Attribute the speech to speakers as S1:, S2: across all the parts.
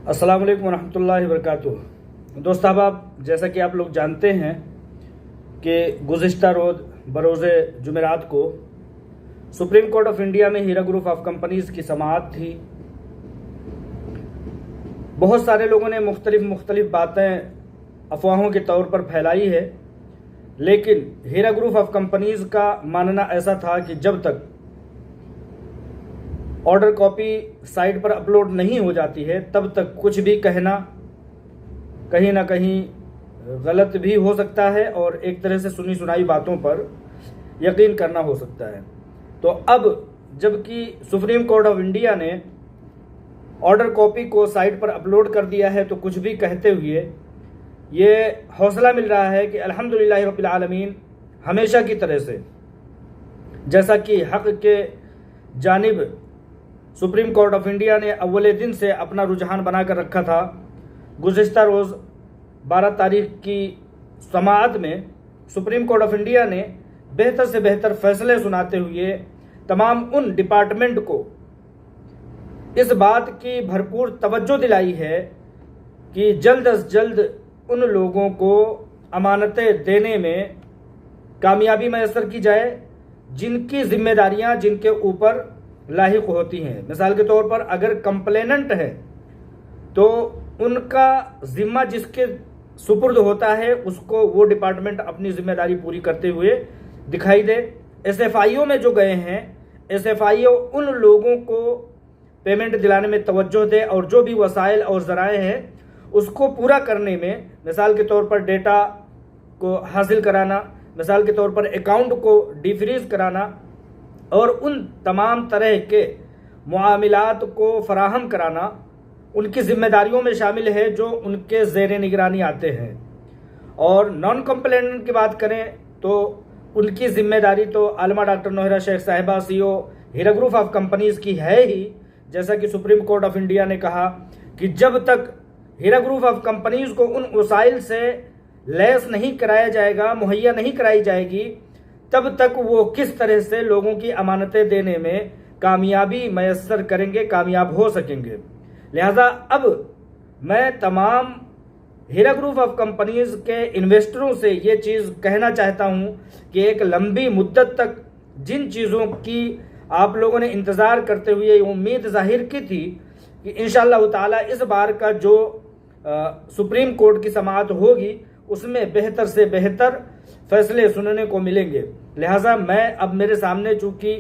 S1: अस्सलाम वालेकुम रहमतुल्लाहि व बरकातुहू। दोस्त अहबाब, जैसा कि आप लोग जानते हैं कि गुज़िश्ता रोज़ बरोज़े जुमेरात को सुप्रीम कोर्ट ऑफ इंडिया में हीरा ग्रुप ऑफ कंपनीज़ की समाअत थी। बहुत सारे लोगों ने मुख्तलिफ बातें अफवाहों के तौर पर फैलाई है, लेकिन हीरा ग्रुप ऑफ कंपनीज़ का मानना ऐसा था कि जब तक ऑर्डर कॉपी साइट पर अपलोड नहीं हो जाती है तब तक कुछ भी कहना कहीं ना कहीं गलत भी हो सकता है और एक तरह से सुनी सुनाई बातों पर यकीन करना हो सकता है। तो अब जबकि सुप्रीम कोर्ट ऑफ इंडिया ने ऑर्डर कॉपी को साइट पर अपलोड कर दिया है, तो कुछ भी कहते हुए ये हौसला मिल रहा है कि अल्हम्दुलिल्लाह रब्बिल आलमीन हमेशा की तरह से जैसा कि हक़ के जानिब सुप्रीम कोर्ट ऑफ इंडिया ने अव्वले दिन से अपना रुझान बनाकर रखा था, गुज़िश्ता रोज़ 12 तारीख की समाअत में सुप्रीम कोर्ट ऑफ इंडिया ने बेहतर से बेहतर फैसले सुनाते हुए तमाम उन डिपार्टमेंट को इस बात की भरपूर तवज्जो दिलाई है कि जल्द अज जल्द उन लोगों को अमानतें देने में कामयाबी मैसर की जाए जिनकी जिम्मेदारियां जिनके ऊपर लाहिक होती हैं। मिसाल के तौर पर अगर कंप्लेनेंट है तो उनका जिम्मा जिसके सुपुर्द होता है उसको वो डिपार्टमेंट अपनी जिम्मेदारी पूरी करते हुए दिखाई दे। एसएफआईओ में जो गए हैं, एसएफआईओ उन लोगों को पेमेंट दिलाने में तवज्जो दे और जो भी वसाइल और ज़राए हैं उसको पूरा करने में, मिसाल के तौर पर डेटा को हासिल कराना, मिसाल के तौर पर अकाउंट को डिफ्रीज कराना और उन तमाम तरह के मुआमिलात को फराहम कराना उनकी जिम्मेदारियों में शामिल है जो उनके ज़ेरे निगरानी आते हैं। और नॉन कंप्लेनेंट की बात करें तो उनकी जिम्मेदारी तो आलमा डॉक्टर नोहरा शेख साहिबा CEO Heera group of companies की है ही। जैसा कि सुप्रीम कोर्ट ऑफ इंडिया ने कहा कि जब तक हीरा ग्रुप ऑफ कंपनीज़ को उन वसाइल से लैस नहीं कराया जाएगा, मुहैया नहीं कराई जाएगी, तब तक वो किस तरह से लोगों की अमानतें देने में कामयाबी मैसर करेंगे, कामयाब हो सकेंगे। लिहाजा अब मैं तमाम हीरा ग्रुप ऑफ कंपनीज़ के इन्वेस्टरों से ये चीज़ कहना चाहता हूँ कि एक लंबी मुद्दत तक जिन चीज़ों की आप लोगों ने इंतज़ार करते हुए उम्मीद जाहिर की थी कि इंशाअल्लाह ताला इस बार का जो सुप्रीम कोर्ट की समाअत होगी उसमें बेहतर से बेहतर फैसले सुनने को मिलेंगे। लिहाजा मैं अब मेरे सामने चूंकि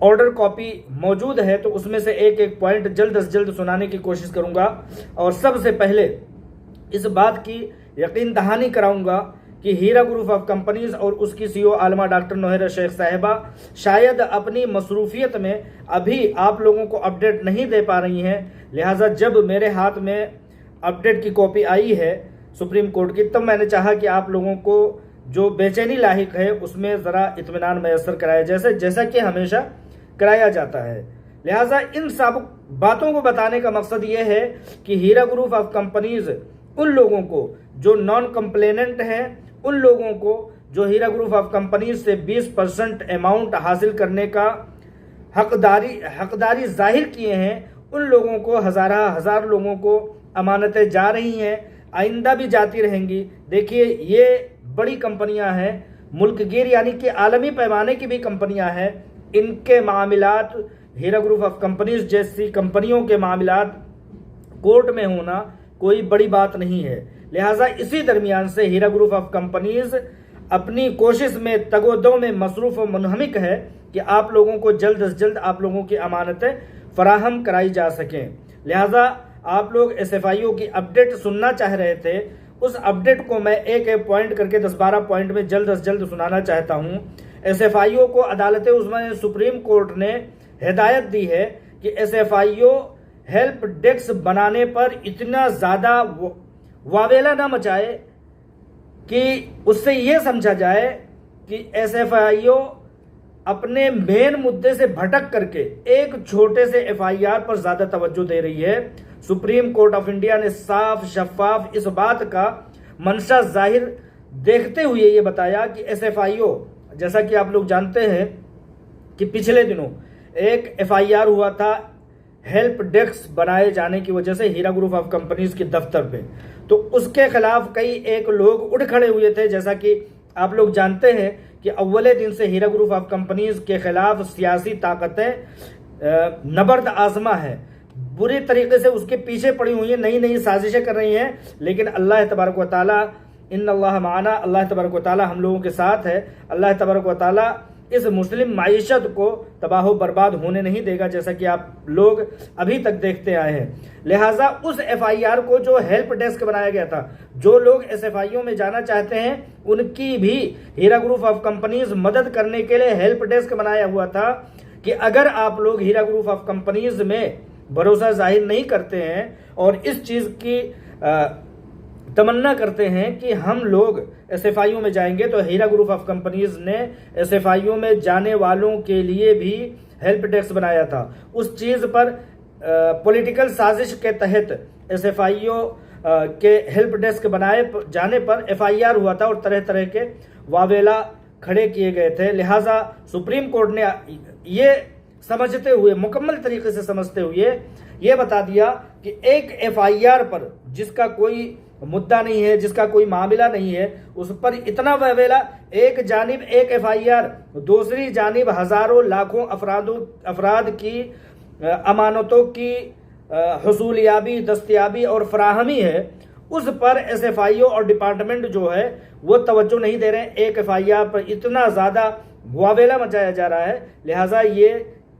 S1: ऑर्डर कॉपी मौजूद है तो उसमें से एक एक पॉइंट जल्द से जल्द सुनाने की कोशिश करूंगा और सबसे पहले इस बात की यकीन दहानी कराऊंगा कि हीरा ग्रुप ऑफ कंपनीज और उसकी सीईओ आलमा डॉक्टर नोहरा शेख साहिबा शायद अपनी मसरूफियत में अभी आप लोगों को अपडेट नहीं दे पा रही हैं। लिहाजा जब मेरे हाथ में अपडेट की कॉपी आई है सुप्रीम कोर्ट की, तब मैंने चाहा कि आप लोगों को जो बेचैनी लाहिक है उसमें ज़रा इत्मीनान मैसर कराया जैसा कि हमेशा कराया जाता है। लिहाजा इन सब बातों को बताने का मकसद ये है कि हीरा ग्रुप ऑफ कंपनीज उन लोगों को जो नॉन कंप्लेनेंट हैं, उन लोगों को जो हीरा ग्रुप ऑफ कंपनीज से 20% अमाउंट हासिल करने का हकदारी जाहिर किए हैं, उन लोगों को हजार लोगों को अमानतें जा रही हैं, आइंदा भी जाती रहेंगी। देखिए ये बड़ी कंपनियां हैं, मुल्कगीर यानी कि आलमी पैमाने की भी कंपनियां हैं। इनके मामलात हीरा ग्रुप ऑफ कंपनीज जैसी कंपनियों के मामलात कोर्ट में होना कोई बड़ी बात नहीं है। लिहाजा इसी दरमियान से हीरा ग्रुप ऑफ कंपनीज अपनी कोशिश में तगोदो में मसरूफ और मुनहमिक है कि आप लोगों को जल्द से जल्द आप लोगों की अमानतें फराहम कराई जा सकें। लिहाजा आप लोग एसएफआईओ की अपडेट सुनना चाह रहे थे, उस अपडेट को मैं एक एक पॉइंट करके 10-12 पॉइंट में जल्द से जल्द सुनाना चाहता हूं। एसएफआईओ को अदालत उज़्मा सुप्रीम कोर्ट ने हिदायत दी है कि एसएफआईओ हेल्प डेस्क बनाने पर इतना ज़्यादा वावेला ना मचाए कि उससे यह समझा जाए कि एसएफआईओ अपने मेन मुद्दे से भटक करके एक छोटे से एफआईआर पर ज़्यादा तवज्जो दे रही है। सुप्रीम कोर्ट ऑफ इंडिया ने साफ शफाफ इस बात का मंशा जाहिर देखते हुए ये बताया कि एसएफआईओ, जैसा कि आप लोग जानते हैं कि पिछले दिनों एक एफआईआर हुआ था हेल्प डेस्क बनाए जाने की वजह से हीरा ग्रुप ऑफ कंपनीज के दफ्तर पे, तो उसके खिलाफ कई एक लोग उठ खड़े हुए थे। जैसा कि आप लोग जानते हैं कि अव्वले दिन से हीरा ग्रुप ऑफ कंपनीज के खिलाफ सियासी ताकतें नबर्द आजमा है, बुरी तरीके से उसके पीछे पड़ी हुई है, नई नई साजिशें कर रही हैं। लेकिन अल्लाह तबारक व तआला, इन्नल्लाह माना, अल्लाह तबारक व तआला हम लोगों के साथ है। अल्लाह तबारक व तआला इस मुस्लिम माईशत को तबाह बर्बाद होने नहीं देगा, जैसा कि आप लोग अभी तक देखते आए हैं। लिहाजा उस FIR को जो हेल्प डेस्क बनाया गया था, जो लोग SFIO में जाना चाहते हैं उनकी भी हीरा ग्रुप ऑफ कंपनीज मदद करने के लिए हेल्प डेस्क बनाया हुआ था कि अगर आप लोग हीरा ग्रुप ऑफ कंपनीज में भरोसा जाहिर नहीं करते हैं और इस चीज की तमन्ना करते हैं कि हम लोग SFIO में जाएंगे, तो हीरा ग्रुप ऑफ कंपनीज ने SFIO में जाने वालों के लिए भी हेल्प डेस्क बनाया था। उस चीज पर पॉलिटिकल साजिश के तहत SFIO के हेल्प डेस्क बनाए जाने पर FIR हुआ था और तरह तरह के वावेला खड़े किए गए थे। लिहाजा सुप्रीम कोर्ट ने ये समझते हुए, मुकम्मल तरीके से समझते हुए ये बता दिया कि एक FIR पर जिसका कोई मुद्दा नहीं है, जिसका कोई मामला नहीं है, उस पर इतना वहवेला, एक जानिब एक FIR, दूसरी जानिब हजारों लाखों अफराद की अमानतों की हुसूलियाबी, दस्तयाबी और फराहमी है, उस पर SFIO और डिपार्टमेंट जो है वो तवज्जो नहीं दे रहे हैं। एक FIR पर इतना ज्यादा वावेला मचाया जा रहा है, लिहाजा ये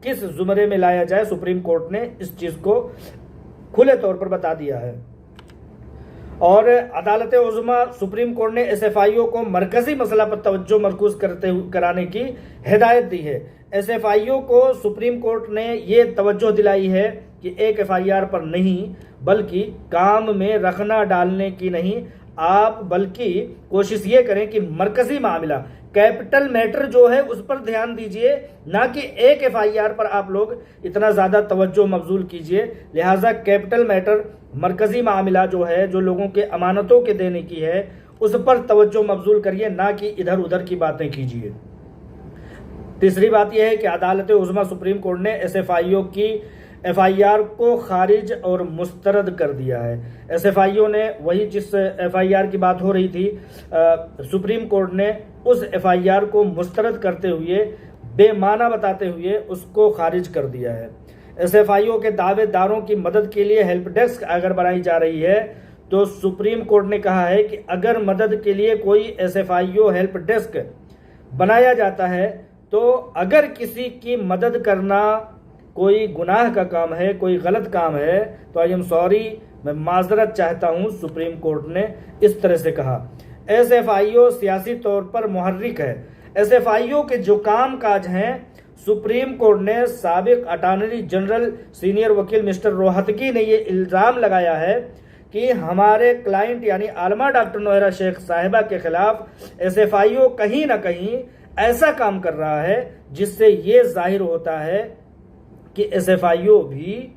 S1: किस जुमरे में लाया जाए, सुप्रीम कोर्ट ने इस चीज को खुले तौर पर बता दिया है। और अदालत उज़्मा सुप्रीम कोर्ट ने SFIO को मरकजी मसला पर तवज्जो मरकूज कराने की हिदायत दी है। SFIO को सुप्रीम कोर्ट ने ये तवज्जो दिलाई है कि एक FIR पर नहीं, बल्कि काम में रखना डालने की नहीं, आप बल्कि कोशिश ये करें कि मरकजी मामला, कैपिटल मैटर जो है उस पर ध्यान दीजिए, ना कि एक FIR पर आप लोग इतना ज्यादा तवज्जो मबजूल कीजिए। लिहाजा कैपिटल मैटर, मरकजी मामला जो है, जो लोगों के अमानतों के देने की है, उस पर तवज्जो मबजूल करिए, ना कि इधर उधर की बातें कीजिए। तीसरी बात यह है कि अदालत उज़्मा सुप्रीम कोर्ट ने SFIO की FIR को खारिज और मुस्तरद कर दिया है। SFIO ने, वही जिस FIR की बात हो रही थी, सुप्रीम कोर्ट ने उस FIR को मुस्तरद करते हुए, बेमाना बताते हुए उसको खारिज कर दिया है। SFIO के दावेदारों की मदद के लिए हेल्प डेस्क अगर बनाई जा रही है, तो सुप्रीम कोर्ट ने कहा है कि अगर मदद के लिए कोई SFIO हेल्प डेस्क बनाया जाता है, तो अगर किसी की मदद करना कोई गुनाह का काम है, कोई गलत काम है, तो आई एम सॉरी, मैं माजरत चाहता हूं, सुप्रीम कोर्ट ने इस तरह से कहा। SFIO सियासी तौर पर मुहर्रिक है। SFIO के जो काम काज हैं, सुप्रीम कोर्ट ने साबिक अटॉर्नी जनरल सीनियर वकील मिस्टर रोहतगी ने ये इल्जाम लगाया है कि हमारे क्लाइंट यानी आलमा डॉक्टर नोहरा शेख साहिबा के खिलाफ SFIO कहीं ना कहीं ऐसा काम कर रहा है जिससे ये जाहिर होता है कि SFIO भी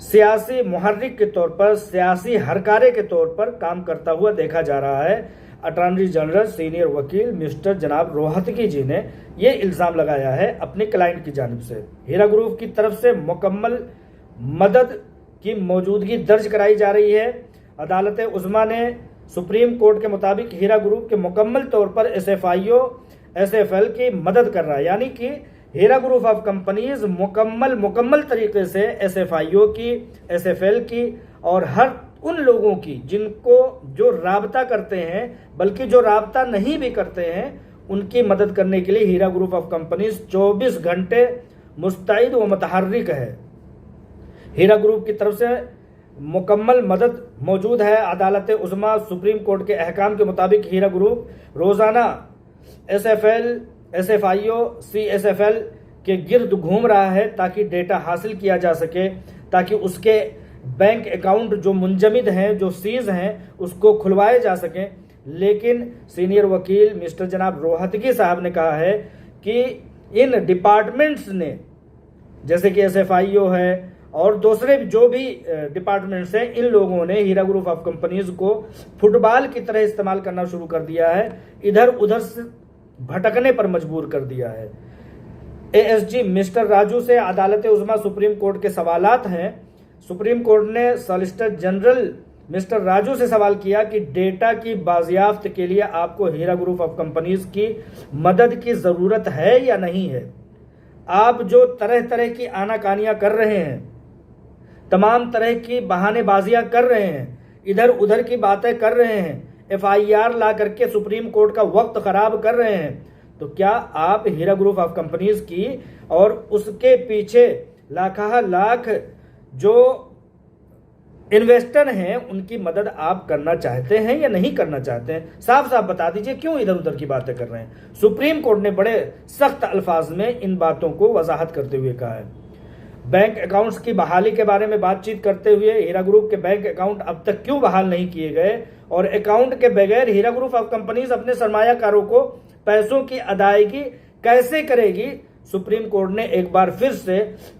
S1: सियासी मुहर्रिक के तौर पर, सियासी हरकारे के तौर पर काम करता हुआ देखा जा रहा है। अटॉर्नी जनरल सीनियर वकील मिस्टर जनाब रोहतगी जी ने यह इल्जाम लगाया है अपने क्लाइंट की जानिब से। हीरा ग्रुप की तरफ से मुकम्मल मदद की मौजूदगी दर्ज कराई जा रही है। अदालत उज़्मा ने सुप्रीम कोर्ट के मुताबिक हीरा ग्रुप के मुकम्मल तौर पर SFIO SFL की मदद कर रहा है, यानी कि हीरा ग्रुप ऑफ कंपनीज मुकम्मल तरीके से SFIO की, SFL की और हर उन लोगों की जिनको जो राबता करते हैं, बल्कि जो राबता नहीं भी करते हैं, उनकी मदद करने के लिए हीरा ग्रुप ऑफ कंपनीज 24 घंटे मुस्तैद व मुतहर्रिक है। हीरा ग्रुप की तरफ से मुकम्मल मदद मौजूद है। अदालत उज़्मा सुप्रीम कोर्ट के अहकाम के मुताबिक हीरा ग्रुप रोजाना SFL, SFIO, CSFL के गिर्द घूम रहा है ताकि डेटा हासिल किया जा सके, ताकि उसके बैंक अकाउंट जो मुंजमद हैं, जो सीज हैं, उसको खुलवाए जा सकें। लेकिन सीनियर वकील मिस्टर जनाब रोहतगी साहब ने कहा है कि इन डिपार्टमेंट्स ने, जैसे कि SFIO है और दूसरे जो भी डिपार्टमेंट्स हैं, इन लोगों ने हीरा ग्रुप ऑफ कंपनीज को फुटबॉल की तरह इस्तेमाल करना शुरू कर दिया है, इधर उधर से भटकने पर मजबूर कर दिया है। एएसजी मिस्टर राजू से अदालत उज़्मा सुप्रीम कोर्ट के सवालात हैं। सुप्रीम कोर्ट ने सॉलिसिटर जनरल मिस्टर राजू से सवाल किया कि डेटा की बाजियाफ्त के लिए आपको हीरा ग्रुप ऑफ कंपनीज की मदद की ज़रूरत है या नहीं है। आप जो तरह तरह की आनाकानियां कर रहे हैं, तमाम तरह की बहानेबाजियां कर रहे हैं, इधर उधर की बातें कर रहे हैं, एफआईआर ला करके सुप्रीम कोर्ट का वक्त खराब कर रहे हैं, तो क्या आप हीरा ग्रुप ऑफ कंपनीज की और उसके पीछे लाखा लाख जो इन्वेस्टर हैं उनकी मदद आप करना चाहते हैं या नहीं करना चाहते हैं? साफ साफ बता दीजिए, क्यों इधर उधर की बातें कर रहे हैं। सुप्रीम कोर्ट ने बड़े सख्त अल्फाज में इन बातों को वजाहत करते हुए कहा है। बैंक अकाउंट्स की बहाली के बारे में बातचीत करते हुए हीरा ग्रुप के बैंक अकाउंट अब तक क्यों बहाल नहीं किए गए और अकाउंट के बगैर हीरा ग्रुप ऑफ कंपनीज अपने सरमायाकारों को पैसों की अदायगी कैसे करेगी, सुप्रीम कोर्ट ने एक बार फिर से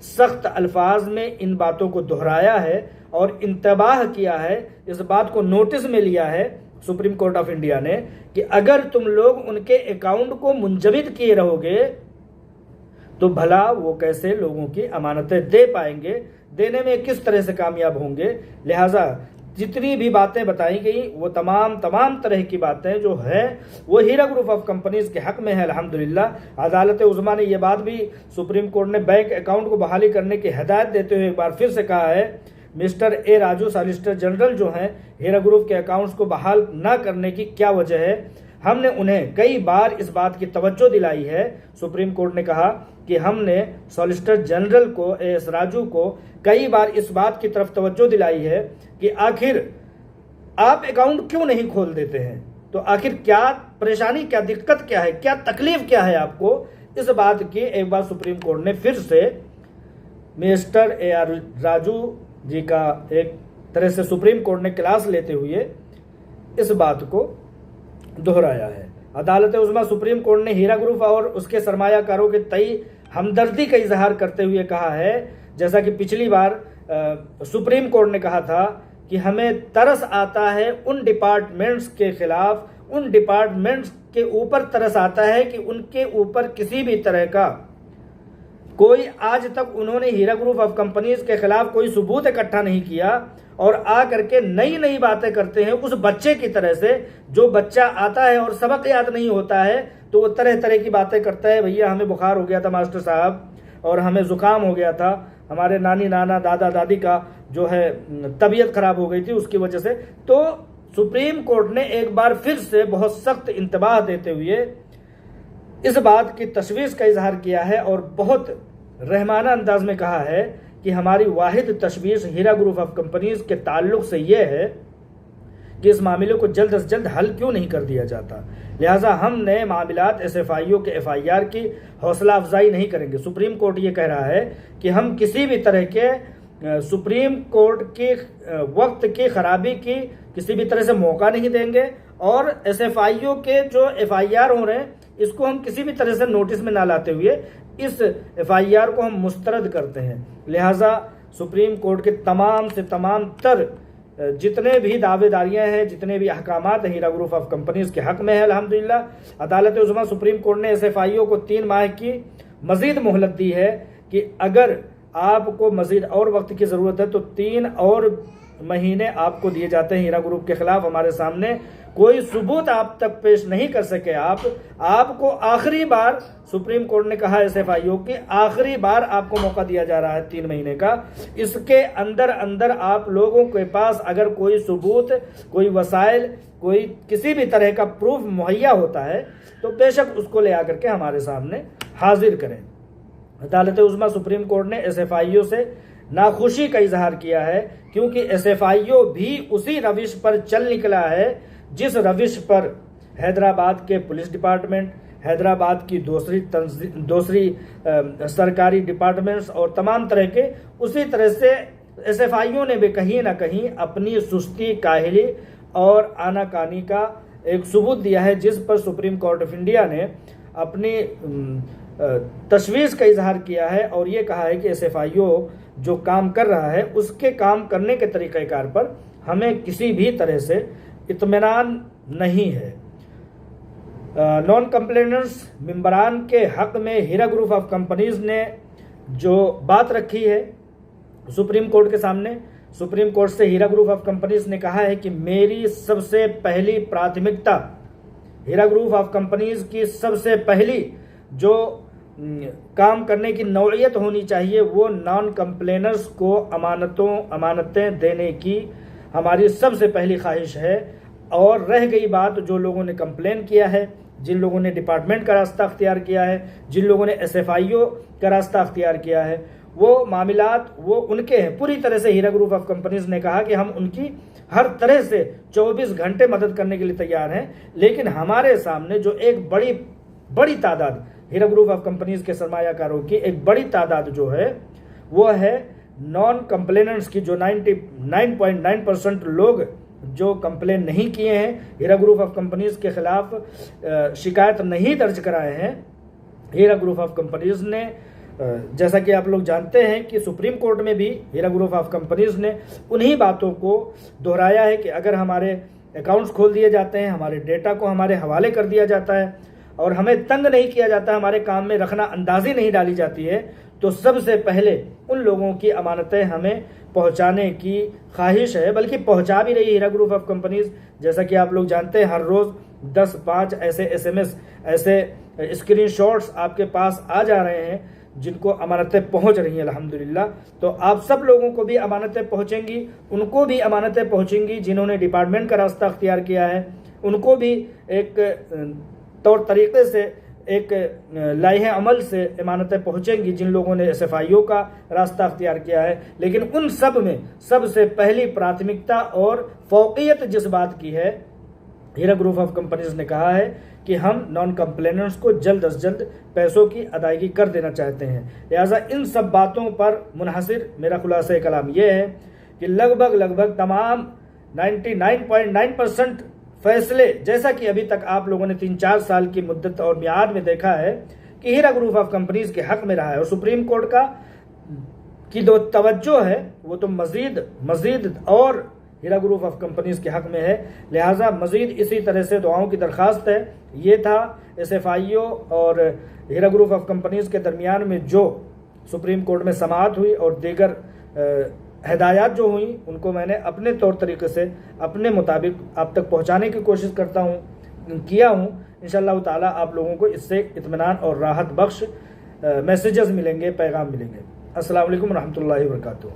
S1: सख्त अल्फाज में इन बातों को दोहराया है और इंतबाह किया है, इस बात को नोटिस में लिया है सुप्रीम कोर्ट ऑफ इंडिया ने कि अगर तुम लोग उनके अकाउंट को मुंजमद किए रहोगे तो भला वो कैसे लोगों की अमानतें दे पाएंगे, देने में किस तरह से कामयाब होंगे। लिहाजा जितनी भी बातें बताई गई वो तमाम तरह की बातें जो है वो हीरा ग्रुप ऑफ कंपनीज के हक में है। अल्हम्दुलिल्लाह अदालत उज़्मा ने यह बात भी सुप्रीम कोर्ट ने बैंक अकाउंट को बहाली करने की हिदायत देते हुए एक बार फिर से कहा है। Mister A Raju solicitor general जो हैं हीरा ग्रुप के अकाउंट्स को बहाल न करने की क्या वजह है, हमने उन्हें कई बार इस बात की तवज्जो दिलाई है। सुप्रीम कोर्ट ने कहा कि हमने सॉलिसिटर जनरल को एस राजू को कई बार इस बात की तरफ तवज्जो दिलाई है कि आखिर आप अकाउंट क्यों नहीं खोल देते हैं, तो आखिर क्या परेशानी, क्या दिक्कत क्या है, क्या तकलीफ क्या है आपको, इस बात की एक बार सुप्रीम कोर्ट ने फिर से mister A R Raju ji का एक तरह से सुप्रीम कोर्ट ने क्लास लेते हुए इस बात को दोहराया है। अदालत उज़्मा सुप्रीम कोर्ट ने हीरा ग्रुप और उसके सरमायाकारों के तई हमदर्दी का इजहार करते हुए कहा है, जैसा कि पिछली बार सुप्रीम कोर्ट ने कहा था कि हमें तरस आता है उन डिपार्टमेंट्स के खिलाफ, उन डिपार्टमेंट्स के ऊपर तरस आता है कि उनके ऊपर किसी भी तरह का कोई आज तक उन्होंने हीरा ग्रुप ऑफ कंपनीज के खिलाफ कोई सबूत इकट्ठा नहीं किया और आ करके नई नई बातें करते हैं उस बच्चे की तरह से। जो बच्चा आता है और सबक याद नहीं होता है तो वो तरह तरह की बातें करता है, भैया हमें बुखार हो गया था मास्टर साहब, और हमें जुकाम हो गया था, हमारे नानी नाना दादा दादी का जो है तबीयत खराब हो गई थी उसकी वजह से। तो सुप्रीम कोर्ट ने एक बार फिर से बहुत सख्त इंतबाह देते हुए इस बात की तशवीश का इजहार किया है और बहुत रहमाना अंदाज में कहा है कि हमारी वाहिद तशवीश हीरा ग्रुप ऑफ कंपनीज के ताल्लुक से यह है कि इस मामले को जल्द से जल्द हल क्यों नहीं कर दिया जाता। लिहाजा हम नए मामलात एसएफआईओ के एफआईआर की हौसला अफजाई नहीं करेंगे। सुप्रीम कोर्ट ये कह रहा है कि हम किसी भी तरह के सुप्रीम कोर्ट के वक्त की खराबी की किसी भी तरह से मौका नहीं देंगे और एसएफआईओ के जो एफआईआर हो रहे हैं इसको हम किसी भी तरह से नोटिस में ना लाते हुए इस एफआईआर को हम मुस्तरद करते हैं। लिहाजा सुप्रीम कोर्ट के तमाम से तमाम तर जितने भी दावेदारियां हैं, जितने भी अहकामात हीरा ग्रुप ऑफ कंपनीज के हक में है, अल्हम्दुलिल्लाह अदालत उज़्मा सुप्रीम कोर्ट ने एसएफआईओ को 3 माह की मजीद मोहलत दी है कि अगर आपको मजीद और वक्त की ज़रूरत है तो 3 और महीने आपको दिए जाते हैं। हीरा ग्रुप के खिलाफ हमारे सामने कोई सबूत आप तक पेश नहीं कर सके आपको आखिरी बार सुप्रीम कोर्ट ने कहा एसएफआईओ की आखिरी बार आपको मौका दिया जा रहा है 3 महीने का। इसके अंदर अंदर आप लोगों के पास अगर कोई सबूत, कोई वसाइल, कोई किसी भी तरह का प्रूफ मुहैया होता है तो बेशक उसको ले आकर के हमारे सामने हाजिर करें। अदालत उज़्मा सुप्रीम कोर्ट ने एसएफआईओ से नाखुशी का इजहार किया है क्योंकि एसएफआईओ भी उसी रविश पर चल निकला है जिस रविश पर हैदराबाद के पुलिस डिपार्टमेंट, हैदराबाद की दूसरी सरकारी डिपार्टमेंट्स और तमाम तरह के उसी तरह से एसएफआईओ ने भी कहीं ना कहीं अपनी सुस्ती, काहिली और आनाकानी का एक सबूत दिया है जिस पर सुप्रीम कोर्ट ऑफ इंडिया ने अपनी तशवीश का इजहार किया है और ये कहा है कि एसएफआईओ जो काम कर रहा है उसके काम करने के तरीक़ाकार पर हमें किसी भी तरह से इत्मीनान नहीं है। नॉन कंप्लेनेंट्स मेंबरान के हक में हीरा ग्रुप ऑफ कंपनीज ने जो बात रखी है सुप्रीम कोर्ट के सामने, सुप्रीम कोर्ट से हीरा ग्रुप ऑफ कंपनीज ने कहा है कि मेरी सबसे पहली प्राथमिकता, हीरा ग्रुप ऑफ कंपनीज की सबसे पहली जो काम करने की नौइयत होनी चाहिए वो नॉन कंप्लेनर्स को अमानतें देने की हमारी सबसे पहली ख्वाहिश है। और रह गई बात जो लोगों ने कंप्लेन किया है, जिन लोगों ने डिपार्टमेंट का रास्ता अख्तियार किया है, जिन लोगों ने SFIO का रास्ता अख्तियार किया है, वो मामलात वो उनके हैं। पूरी तरह से हीरा ग्रुप ऑफ कंपनीज ने कहा कि हम उनकी हर तरह से 24 घंटे मदद करने के लिए तैयार हैं, लेकिन हमारे सामने जो एक बड़ी तादाद हीरा ग्रुप ऑफ कंपनीज के सरमायाकारों की एक बड़ी तादाद जो है वो है नॉन कंप्लेनेंट्स की, जो 99.9% लोग जो कंप्लेन नहीं किए हैं, हीरा ग्रुप ऑफ कंपनीज के खिलाफ शिकायत नहीं दर्ज कराए हैं। हीरा ग्रुप ऑफ कंपनीज ने, जैसा कि आप लोग जानते हैं कि सुप्रीम कोर्ट में भी हीरा ग्रुप ऑफ कंपनीज ने उन्हीं बातों को दोहराया है कि अगर हमारे अकाउंट्स खोल दिए जाते हैं, हमारे डेटा को हमारे हवाले कर दिया जाता है और हमें तंग नहीं किया जाता, हमारे काम में रखना अंदाजी नहीं डाली जाती है, तो सबसे पहले उन लोगों की अमानतें हमें पहुंचाने की ख्वाहिश है। बल्कि पहुंचा भी रही हीरा ग्रुप ऑफ कंपनीज। जैसा कि आप लोग जानते हैं हर रोज 10-5 ऐसे SMS, ऐसे स्क्रीनशॉट्स आपके पास आ जा रहे हैं जिनको अमानतें पहुंच रही हैं अल्हम्दुलिल्लाह। तो आप सब लोगों को भी अमानतें पहुंचेंगी, उनको भी अमानतें पहुंचेंगी जिन्होंने डिपार्टमेंट का रास्ता अख्तियार किया है, उनको भी एक तौर तरीके से एक लाइहे अमल से अमानतें पहुंचेंगी जिन लोगों ने SFIO का रास्ता अख्तियार किया है। लेकिन उन सब में सबसे पहली प्राथमिकता और फौकियत जिस बात की है, हीरा ग्रुप ऑफ कंपनीज ने कहा है कि हम नॉन कंप्लेनेंट्स को जल्द अज जल्द पैसों की अदायगी कर देना चाहते हैं। लिहाजा इन सब बातों पर मुनहसिर मेरा खुलासा कलाम यह है कि लगभग तमाम 99.9% फैसले, जैसा कि अभी तक आप लोगों ने 3-4 साल की मुद्दत और मियाद में देखा है कि हीरा ग्रुप ऑफ कंपनीज के हक में रहा है, और सुप्रीम कोर्ट की जो तवज्जो है वो तो मजीद और हीरा ग्रुप ऑफ कंपनीज के हक में है। लिहाजा मजीद इसी तरह से दुआओं की दरख्वास्त है। ये था SFIO और हीरा ग्रुप ऑफ कंपनीज के दरमियान में जो सुप्रीम कोर्ट में समाअत हुई और दीगर हिदायत जो हुई उनको मैंने अपने तौर तरीके से अपने मुताबिक आप तक पहुंचाने की कोशिश किया हूं। इंशाअल्लाह ताला आप लोगों को इससे इत्मीनान और राहत बख्श मैसेजेस मिलेंगे, पैगाम मिलेंगे। अस्सलाम वालेकुम रहमतुल्लाहि व बरकातुहू।